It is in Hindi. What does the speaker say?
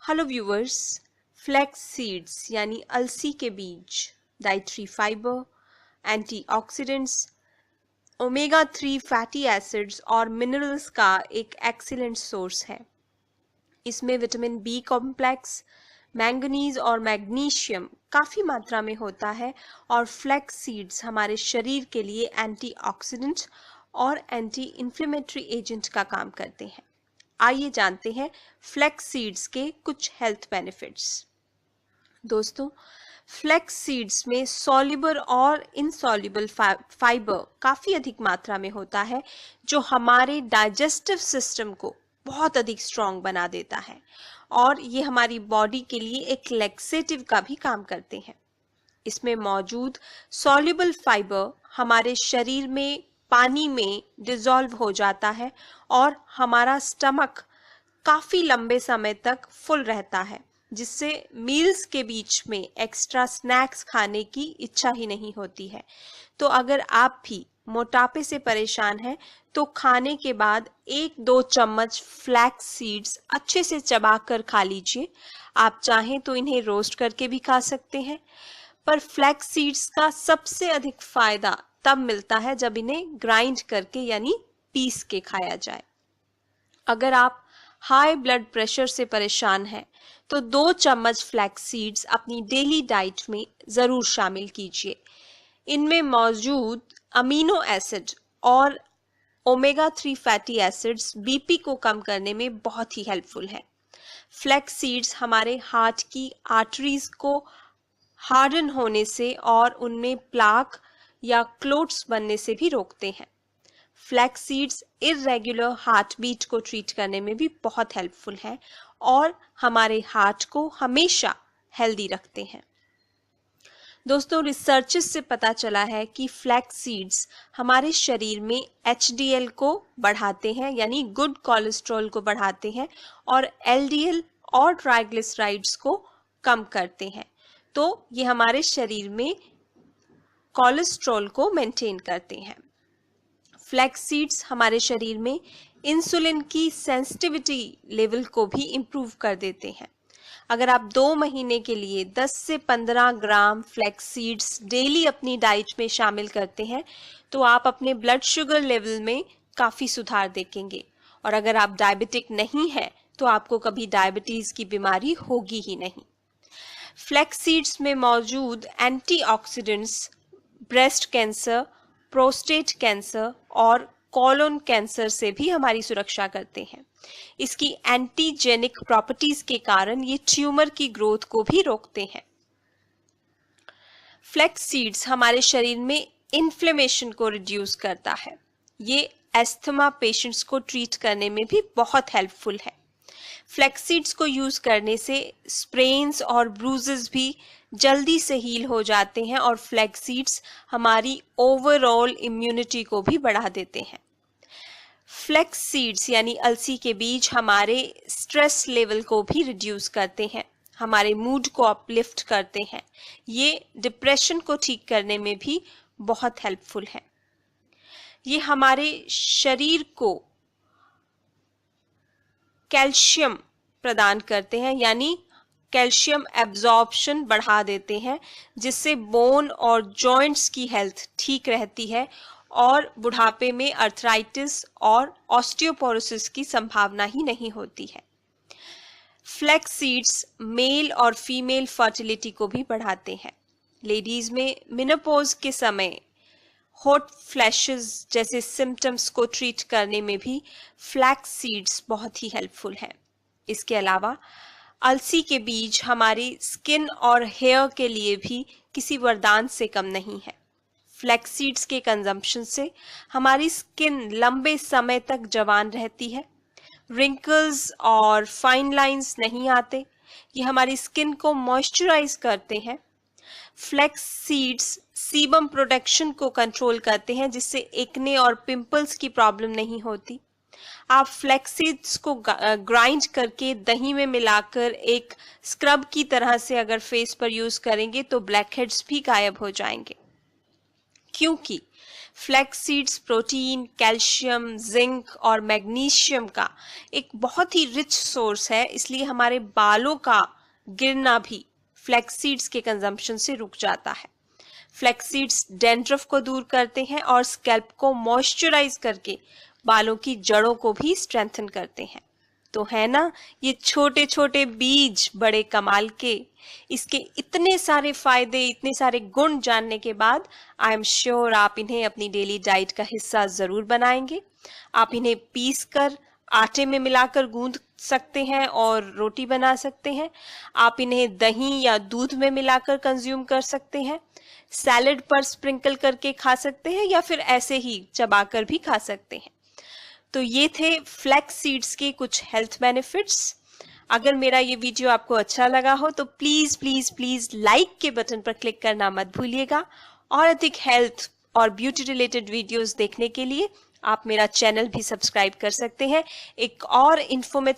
हेलो व्यूअर्स, फ्लैक्स सीड्स यानी अलसी के बीज dietary fibre, antioxidants, omega 3 fatty acids और मिनरल्स का एक एक्सीलेंट सोर्स है। इसमें विटामिन बी कॉम्प्लेक्स, मैंगनीज और मैग्नीशियम काफ़ी मात्रा में होता है और फ्लैक्स सीड्स हमारे शरीर के लिए एंटीऑक्सीडेंट और एंटी इन्फ्लेमेटरी एजेंट का काम करते हैं। आइए जानते हैं फ्लैक्स सीड्स के कुछ हेल्थ बेनिफिट्स। दोस्तों, फ्लैक्स सीड्स में सॉल्युबल और इनसॉल्युबल फाइबर काफ़ी अधिक मात्रा में होता है, जो हमारे डाइजेस्टिव सिस्टम को बहुत अधिक स्ट्रॉन्ग बना देता है और ये हमारी बॉडी के लिए एक लैक्सेटिव का भी काम करते हैं। इसमें मौजूद सॉल्युबल फाइबर हमारे शरीर में पानी में डिसॉल्व हो जाता है और हमारा स्टमक काफ़ी लंबे समय तक फुल रहता है, जिससे मील्स के बीच में एक्स्ट्रा स्नैक्स खाने की इच्छा ही नहीं होती है। तो अगर आप भी मोटापे से परेशान हैं तो खाने के बाद 1-2 चम्मच फ्लैक्स सीड्स अच्छे से चबाकर खा लीजिए। आप चाहें तो इन्हें रोस्ट करके भी खा सकते हैं, पर फ्लैक्स सीड्स का सबसे अधिक फायदा तब मिलता है जब इन्हें ग्राइंड करके यानी पीस के खाया जाए। अगर आप हाई ब्लड प्रेशर से परेशान हैं तो 2 चम्मच फ्लैक्स सीड्स अपनी डेली डाइट में ज़रूर शामिल कीजिए। इनमें मौजूद अमीनो एसिड और ओमेगा 3 फैटी एसिड्स बीपी को कम करने में बहुत ही हेल्पफुल है। फ्लैक्स सीड्स हमारे हार्ट की आर्टरीज को हार्डन होने से और उनमें प्लाक या क्लोट्स बनने से भी रोकते हैं। Flax seeds irregular heart beat को ट्रीट करने में भी बहुत हेल्पफुल है और हमारे हार्ट को हमेशा हेल्दी रखते हैं। दोस्तों, रिसर्चेस से पता चला है कि फ्लैक्स सीड्स हमारे शरीर में HDL को बढ़ाते हैं यानी गुड कोलेस्ट्रॉल को बढ़ाते हैं और LDL और ट्राइग्लिसराइड्स को कम करते हैं। तो ये हमारे शरीर में कोलेस्ट्रॉल को मेंटेन करते हैं। फ्लैक्स सीड्स हमारे शरीर में इंसुलिन की सेंसिटिविटी लेवल को भी इम्प्रूव कर देते हैं। अगर आप 2 महीने के लिए 10 से 15 ग्राम फ्लैक्स सीड्स डेली अपनी डाइट में शामिल करते हैं तो आप अपने ब्लड शुगर लेवल में काफ़ी सुधार देखेंगे। और अगर आप डायबिटिक नहीं हैं तो आपको कभी डायबिटीज़ की बीमारी होगी ही नहीं। फ्लैक्स सीड्स में मौजूद antioxidants breast cancer, prostate cancer और कोलोन कैंसर से भी हमारी सुरक्षा करते हैं। इसकी एंटीजेनिक प्रॉपर्टीज के कारण ये ट्यूमर की ग्रोथ को भी रोकते हैं। फ्लैक्स सीड्स हमारे शरीर में इन्फ्लेमेशन को रिड्यूस करता है। ये एस्थमा पेशेंट्स को ट्रीट करने में भी बहुत हेल्पफुल है। फ्लैक्स सीड्स को यूज करने से स्प्रेन्स और ब्रूजेस भी जल्दी से हील हो जाते हैं और फ्लैक्स सीड्स हमारी ओवरऑल इम्यूनिटी को भी बढ़ा देते हैं। फ्लैक्स सीड्स यानी अलसी के बीज हमारे स्ट्रेस लेवल को भी रिड्यूस करते हैं, हमारे मूड को अपलिफ्ट करते हैं। ये डिप्रेशन को ठीक करने में भी बहुत हेल्पफुल है। ये हमारे शरीर को कैल्शियम प्रदान करते हैं यानी कैल्शियम एब्जॉर्प्शन बढ़ा देते हैं, जिससे बोन और जॉइंट्स की हेल्थ ठीक रहती है और बुढ़ापे में अर्थराइटिस और ऑस्टियोपोरोसिस की संभावना ही नहीं होती है। फ्लैक्स सीड्स मेल और फीमेल फर्टिलिटी को भी बढ़ाते हैं। लेडीज में मेनोपॉज के समय हॉट फ्लैशेस जैसे सिम्टम्स को ट्रीट करने में भी फ्लैक्स सीड्स बहुत ही हेल्पफुल है। इसके अलावा अलसी के बीज हमारी स्किन और हेयर के लिए भी किसी वरदान से कम नहीं है। फ्लैक्स सीड्स के कंजम्पशन से हमारी स्किन लंबे समय तक जवान रहती है, रिंकल्स और फाइन लाइंस नहीं आते। ये हमारी स्किन को मॉइस्चराइज करते हैं। फ्लैक्स सीड्स सीबम प्रोडक्शन को कंट्रोल करते हैं, जिससे एक्ने और पिंपल्स की प्रॉब्लम नहीं होती। आप फ्लैक्स सीड्स को ग्राइंड करके दही में मिलाकर एक स्क्रब की तरह से अगर फेस पर यूज करेंगे तो ब्लैक हेड्स भी गायब हो जाएंगे, क्योंकि flax seeds protein, calcium, zinc और मैग्नीशियम का एक बहुत ही रिच सोर्स है, इसलिए हमारे बालों का गिरना भी फ्लैक्स सीड्स के कंजम्पशन से रुक जाता है। फ्लैक्स सीड्स डैंड्रफ को दूर करते हैं और स्कैल्प को मॉइस्चराइज करके बालों की जड़ों को भी स्ट्रेंथन करते हैं। तो है ना ये छोटे छोटे बीज बड़े कमाल के। इसके इतने सारे फायदे, इतने सारे गुण जानने के बाद आई एम श्योर आप इन्हें अपनी डेली डाइट का हिस्सा जरूर बनाएंगे। आप इन्हें पीस कर आटे में मिलाकर गूंद सकते हैं और रोटी बना सकते हैं। आप इन्हें दही या दूध में मिलाकर कंज्यूम कर सकते हैं, सैलेड पर स्प्रिंकल करके खा सकते हैं या फिर ऐसे ही चबाकर भी खा सकते हैं। तो ये थे फ्लैक्स सीड्स के कुछ हेल्थ बेनिफिट्स। अगर मेरा ये वीडियो आपको अच्छा लगा हो तो प्लीज प्लीज प्लीज लाइक के बटन पर क्लिक करना मत भूलिएगा। और अधिक हेल्थ और ब्यूटी रिलेटेड वीडियोस देखने के लिए आप मेरा चैनल भी सब्सक्राइब कर सकते हैं। एक और इन्फॉर्मेटिव